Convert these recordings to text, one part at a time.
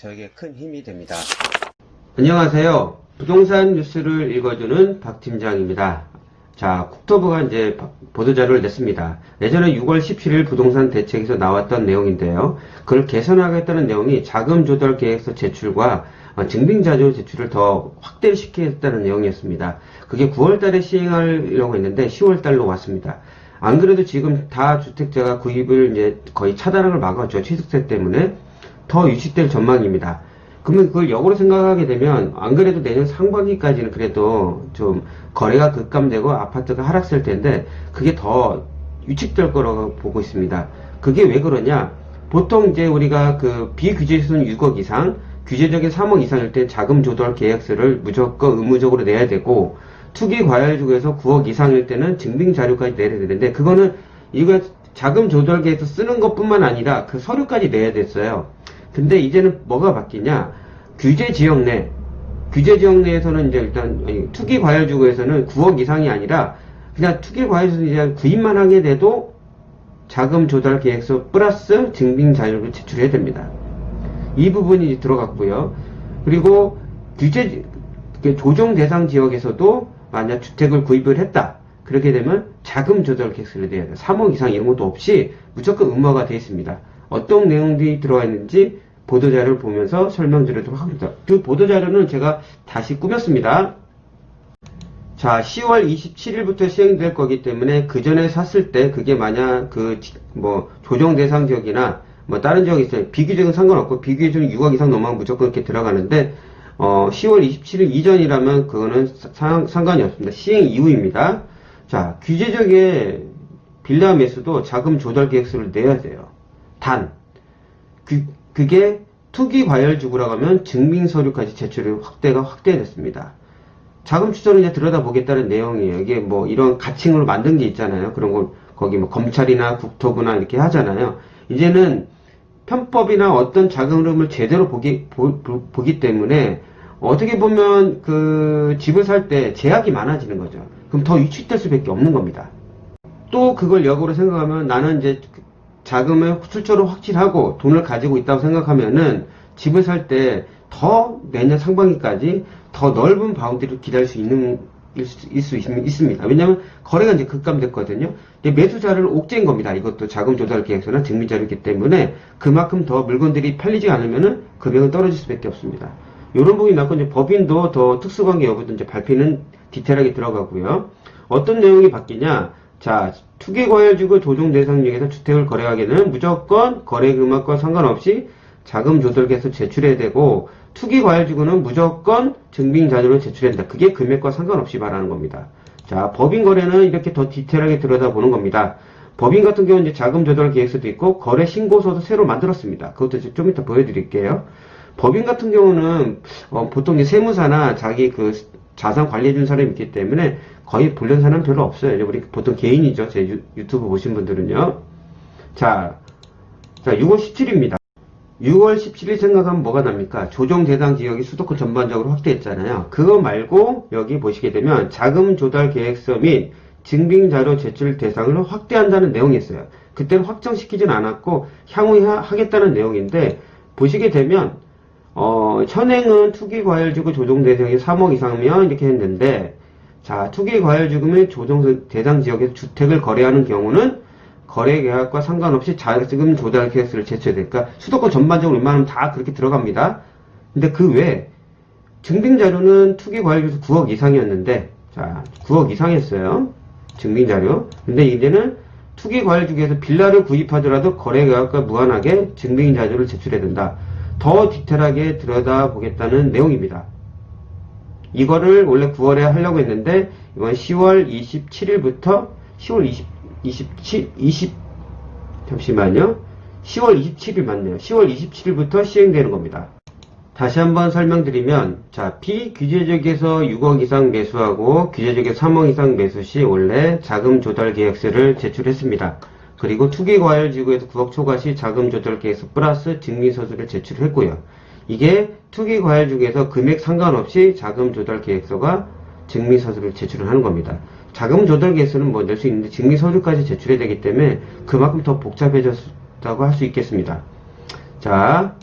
저에게 큰 힘이 됩니다. 안녕하세요. 부동산 뉴스를 읽어주는 박 팀장입니다. 자, 국토부가 이제 보도자료를 냈습니다. 예전에 6월 17일 부동산 대책에서 나왔던 내용인데요. 그걸 개선하겠다는 내용이 자금 조달 계획서 제출과 증빙자료 제출을 더 확대시키겠다는 내용이었습니다. 그게 9월달에 시행하려고 했는데 10월달로 왔습니다. 안 그래도 지금 다 주택자가 구입을 이제 거의 차단을 막았죠. 취득세 때문에 더 유치될 전망입니다. 그러면 그걸 역으로 생각하게 되면 안 그래도 내년 상반기까지는 그래도 좀 거래가 급감되고 아파트가 하락셀 텐데 그게 더 위축될 거라고 보고 있습니다. 그게 왜 그러냐? 보통 이제 우리가 그 비규제수는 6억 이상, 규제적인 3억 이상일 때 자금 조달 계획서를 무조건 의무적으로 내야 되고 투기 과열주에서 9억 이상일 때는 증빙 자료까지 내야 되는데 그거는 이거 자금 조달 계획서 쓰는 것뿐만 아니라 그 서류까지 내야 됐어요. 근데 이제는 뭐가 바뀌냐? 규제 지역 내에서는 이제 일단 투기 과열주거에서는 9억 이상이 아니라 그냥 투기 과열주에서 이제 구입만 하게 돼도 자금 조달 계획서 플러스 증빙 자료를 제출해야 됩니다. 이 부분이 들어갔고요. 그리고 규제 조정 대상 지역에서도 만약 주택을 구입을 했다. 그렇게 되면 자금 조달 계획서를 내야 돼요. 3억 이상 이런 것도 없이 무조건 의무화가 되어 있습니다. 어떤 내용들이 들어가 있는지 보도자료를 보면서 설명드리도록 좀 합니다. 그 보도자료는 제가 다시 꾸몄습니다. 자, 10월 27일부터 시행될 거기 때문에 그 전에 샀을 때 그게 만약 조정 대상 지역이나 다른 지역이 있어요. 비규제는 상관없고 비규제는 6억 이상 넘으면 무조건 이렇게 들어가는데 10월 27일 이전이라면 그거는 상관이 없습니다. 시행 이후입니다. 자, 규제적의 빌라 매수도 자금 조달 계획서를 내야 돼요. 단 그게 투기 과열주구라고 하면 증빙서류까지 제출이 확대됐습니다. 자금 추천을 이제 들여다보겠다는 내용이에요. 이게 이런 가칭으로 만든 게 있잖아요. 그런 거, 거기 검찰이나 국토부나 이렇게 하잖아요. 이제는 편법이나 어떤 자금 흐름을 제대로 보기 때문에 어떻게 보면 그 집을 살 때 제약이 많아지는 거죠. 그럼 더 위축될 수밖에 없는 겁니다. 또 그걸 역으로 생각하면 나는 이제 자금을 출처를 확실하고 돈을 가지고 있다고 생각하면은 집을 살 때 더 내년 상반기까지 더 넓은 바운드를 기다릴 수 있습니다. 왜냐하면 거래가 이제 급감됐거든요. 매수 자료를 옥죄인 겁니다. 이것도 자금 조달 계획서나 증빙 자료이기 때문에 그만큼 더 물건들이 팔리지 않으면은 금액은 떨어질 수밖에 없습니다. 이런 부분이 나고 이제 법인도 더 특수관계 여부도 이제 발표는 디테일하게 들어가고요. 어떤 내용이 바뀌냐? 자, 투기과열주거 조정 대상 지역에서 주택을 거래하게 되면 무조건 거래 금액과 상관없이 자금 조달 계획서 제출해야 되고 투기과열주거는 무조건 증빙 자료를 제출해야 된다. 그게 금액과 상관없이 말하는 겁니다. 자, 법인 거래는 이렇게 더 디테일하게 들여다보는 겁니다. 법인 같은 경우는 이제 자금 조달 계획서도 있고 거래 신고서도 새로 만들었습니다. 그것도 좀 이따 보여드릴게요. 법인 같은 경우는 보통 이제 세무사나 자기 그 자산 관리해준 사람이 있기 때문에 거의 보려는 사람은 별로 없어요. 우리 보통 개인이죠. 제 유튜브 보신 분들은요. 자, 6월 17일입니다. 6월 17일 생각하면 뭐가 납니까? 조정 대상 지역이 수도권 전반적으로 확대했잖아요. 그거 말고 여기 보시게 되면 자금 조달 계획서 및 증빙자료 제출 대상을 확대한다는 내용이 있어요. 그때는 확정시키진 않았고 향후 하겠다는 내용인데 보시게 되면 현행은 투기과열주거 조정 대상이 3억 이상이면 이렇게 했는데 자, 투기과열주거 조정 대상 지역에서 주택을 거래하는 경우는 거래 계약과 상관없이 자금 조달 계획서를 제출해야 되니까 수도권 전반적으로 웬만하면 다 그렇게 들어갑니다. 근데 그 외에 증빙 자료는 투기 과열주에서 9억 이상이었는데 자, 9억 이상이었어요. 증빙 자료. 근데 이제는 투기 과열주에서 빌라를 구입하더라도 거래 계약과 무관하게 증빙 자료를 제출해야 된다. 더 디테일하게 들여다보겠다는 내용입니다. 이거를 원래 9월에 하려고 했는데 이건 10월 27일부터 10월 27일 맞네요. 10월 27일부터 시행되는 겁니다. 다시 한번 설명드리면 자, 비규제적에서 6억 이상 매수하고 규제적에서 3억 이상 매수 시 원래 자금 조달 계획서를 제출했습니다. 그리고 투기과열지구에서 9억 초과 시 자금 조달 계획서 플러스 증빙서류를 제출했고요. 이게 투기과열지구에서 금액 상관없이 자금 조달 계획서가 증빙서류를 제출하는 겁니다. 자금 조달 계획서는 낼 수 있는데 증빙서류까지 제출해야 되기 때문에 그만큼 더 복잡해졌다고 할 수 있겠습니다. 자,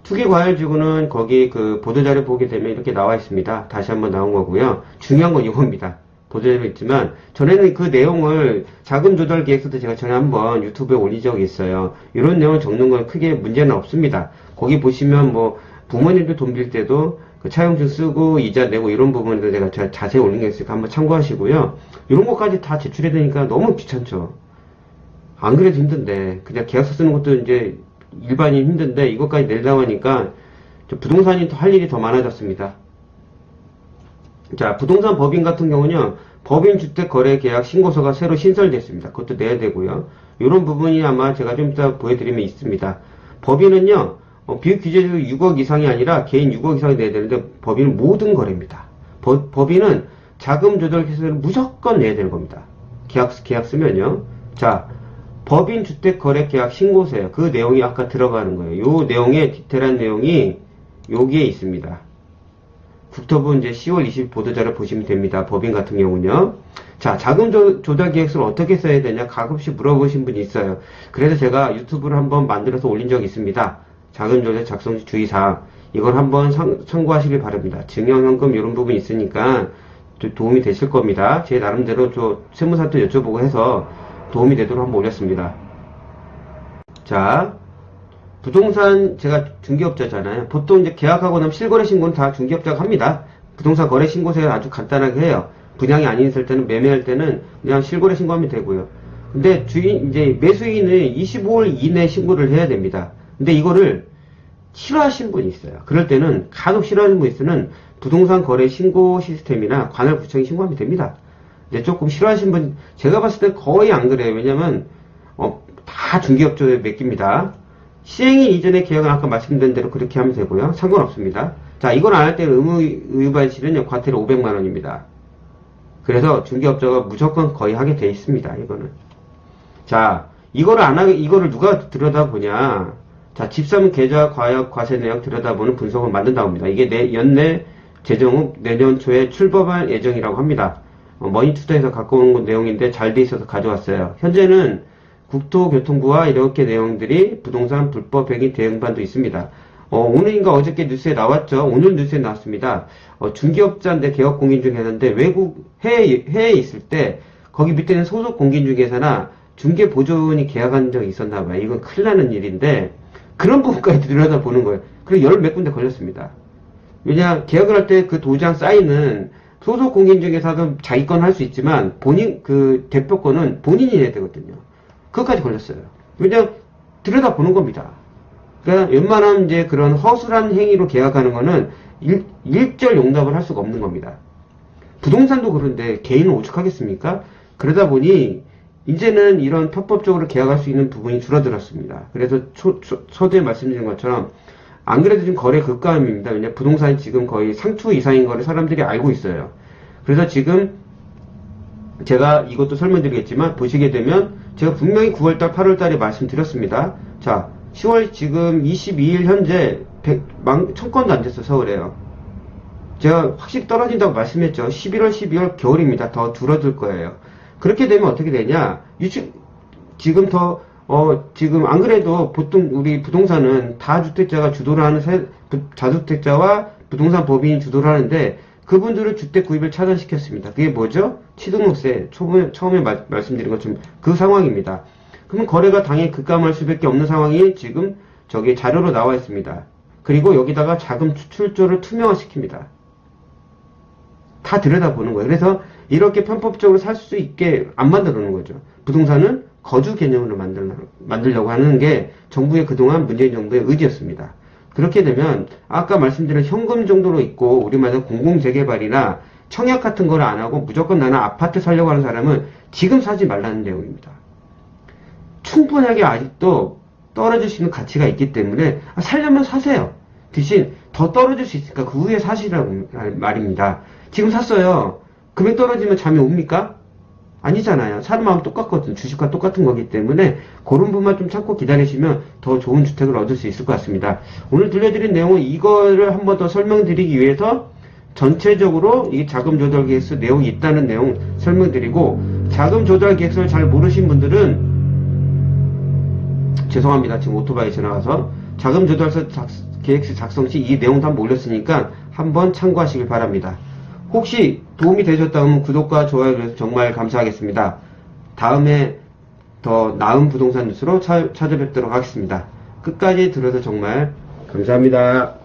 투기과열지구는 거기 그 보도자료 보게 되면 이렇게 나와 있습니다. 다시 한번 나온 거고요. 중요한 건 이겁니다. 보도자료 있지만 전에는 그 내용을 자금 조달 계획서도 제가 전에 한번 유튜브에 올린 적이 있어요. 이런 내용을 적는 건 크게 문제는 없습니다. 거기 보시면 뭐 부모님도 돈 빌 때도 그 차용증 쓰고 이자 내고 이런 부분에도 제가 자세히 올린 게 있으니까 한번 참고하시고요. 이런 것까지 다 제출해야 되니까 너무 귀찮죠. 안 그래도 힘든데 그냥 계약서 쓰는 것도 이제 일반인 힘든데 이것까지 내려고 하니까 부동산이 할 일이 더 많아졌습니다. 자, 부동산 법인 같은 경우는요, 법인주택거래계약 신고서가 새로 신설됐습니다. 그것도 내야 되고요. 이런 부분이 아마 제가 좀 이따 보여드리면 있습니다. 법인은요, 비율 규제도 6억 이상이 아니라 개인 6억 이상이 내야 되는데 법인은 모든 거래입니다. 법인은 자금 조달 계획서를 무조건 내야 되는 겁니다. 계약 쓰면요. 자, 법인 주택거래계약 신고서예요. 그 내용이 아까 들어가는 거예요. 요 내용의 디테일한 내용이 여기에 있습니다. 국토부 이제 10월 20일 보도자료 보시면 됩니다. 법인 같은 경우는요. 자, 자금 조달 계획서를 어떻게 써야 되냐 가끔씩 물어보신 분이 있어요. 그래서 제가 유튜브를 한번 만들어서 올린 적이 있습니다. 자금 조달 작성 시 주의사항. 이걸 한번 참고하시길 바랍니다. 증여현금 이런 부분이 있으니까 도움이 되실 겁니다. 제 나름대로 세무사한테 여쭤보고 해서 도움이 되도록 한번 올렸습니다. 자, 부동산 제가 중개업자잖아요. 보통 이제 계약하고 나면 실거래 신고는 다 중개업자가 합니다. 부동산 거래 신고서에 아주 간단하게 해요. 분양이 안 있을 때는 매매할 때는 그냥 실거래 신고하면 되고요. 근데 이제 매수인은 25월 이내 신고를 해야 됩니다. 근데 이거를 싫어하시는 분이 있어요. 그럴 때는 간혹 싫어하는 분이 있으면 부동산 거래 신고 시스템이나 관할구청에 신고하면 됩니다. 근데 조금 싫어하시는 분, 제가 봤을 때 거의 안 그래요. 왜냐면 다 중개업자에 맡깁니다. 시행일 이전에 계약은 아까 말씀드린 대로 그렇게 하면 되고요. 상관없습니다. 자, 이걸 안 할 때는 의무의반실은요, 과태료 500만원입니다. 그래서 중개업자가 무조건 거의 하게 돼 있습니다, 이거는. 자, 이거를 누가 들여다보냐. 자, 집사문 계좌 과역 과세 내역 들여다보는 분석을 만든다고 합니다. 이게 연내 재정은 내년 초에 출범할 예정이라고 합니다. 머니투자에서 갖고 온 내용인데 잘 돼 있어서 가져왔어요. 현재는 국토교통부와 이렇게 내용들이 부동산 불법 행위 대응반도 있습니다. 오늘인가 어저께 뉴스에 나왔죠. 오늘 뉴스에 나왔습니다. 중개업자인데 개업 공인 중에 하는데 해외에 있을 때 거기 밑에는 소속 공인 중개사나 중개 보조원이 계약한 적이 있었나 봐요. 이건 큰일 나는 일인데 그런 부분까지 들여다보는 거예요. 그리고 열 몇 군데 걸렸습니다. 왜냐, 계약을 할 때 그 도장 사인은 소속 공인 중개사도 자기 건 할 수 있지만 그 대표권은 본인이 해야 되거든요. 그것까지 걸렸어요. 왜냐, 들여다보는 겁니다. 그러니까 웬만한 이제 그런 허술한 행위로 계약하는 거는 일절 용납을 할 수가 없는 겁니다. 부동산도 그런데 개인은 오죽하겠습니까? 그러다 보니 이제는 이런 편법적으로 계약할 수 있는 부분이 줄어들었습니다. 그래서 서두에 말씀드린 것처럼 안 그래도 지금 거래 급감입니다. 왜냐, 부동산이 지금 거의 상투 이상인 거를 사람들이 알고 있어요. 그래서 지금 제가 이것도 설명드리겠지만 보시게 되면 제가 분명히 9월달 8월달에 말씀드렸습니다. 자, 10월 지금 22일 현재 1000건도 안 됐어. 서울에요. 제가 확실히 떨어진다고 말씀했죠. 11월 12월 겨울입니다. 더 줄어들 거예요. 그렇게 되면 어떻게 되냐, 지금 지금 안 그래도 보통 우리 부동산은 다주택자가 주도를 하는 다주택자와 부동산 법인이 주도를 하는데 그분들을 주택 구입을 차단시켰습니다. 그게 뭐죠? 취등록세, 처음에 말씀드린 것처럼 그 상황입니다. 그러면 거래가 당연히 급감할 수밖에 없는 상황이 지금 저기 자료로 나와 있습니다. 그리고 여기다가 자금 출조를 투명화시킵니다. 다 들여다보는 거예요. 그래서 이렇게 편법적으로 살 수 있게 안 만들어 놓은 거죠. 부동산은 거주 개념으로 만들려고 하는 게 정부의 그동안 문재인 정부의 의지였습니다. 그렇게 되면 아까 말씀드린 현금 정도로 있고 우리말로 공공재개발이나 청약 같은 걸 안 하고 무조건 나는 아파트 살려고 하는 사람은 지금 사지 말라는 내용입니다. 충분하게 아직도 떨어질 수 있는 가치가 있기 때문에 살려면 사세요. 대신 더 떨어질 수 있으니까 그 후에 사시라고 말입니다. 지금 샀어요. 금액 떨어지면 잠이 옵니까? 아니잖아요. 사는 마음 똑같거든. 주식과 똑같은 거기 때문에 그런 부분만 좀 참고 기다리시면 더 좋은 주택을 얻을 수 있을 것 같습니다. 오늘 들려드린 내용은 이거를 한 번 더 설명드리기 위해서 전체적으로 이 자금 조달 계획서 내용이 있다는 내용 설명드리고, 자금 조달 계획서를 잘 모르신 분들은 죄송합니다. 지금 오토바이 지나가서 자금 조달서 계획서 작성 시 이 내용 다 몰렸으니까 한번 참고하시길 바랍니다. 혹시 도움이 되셨다면 구독과 좋아요 눌러서 정말 감사하겠습니다. 다음에 더 나은 부동산 뉴스로 찾아뵙도록 하겠습니다. 끝까지 들어서 정말 감사합니다.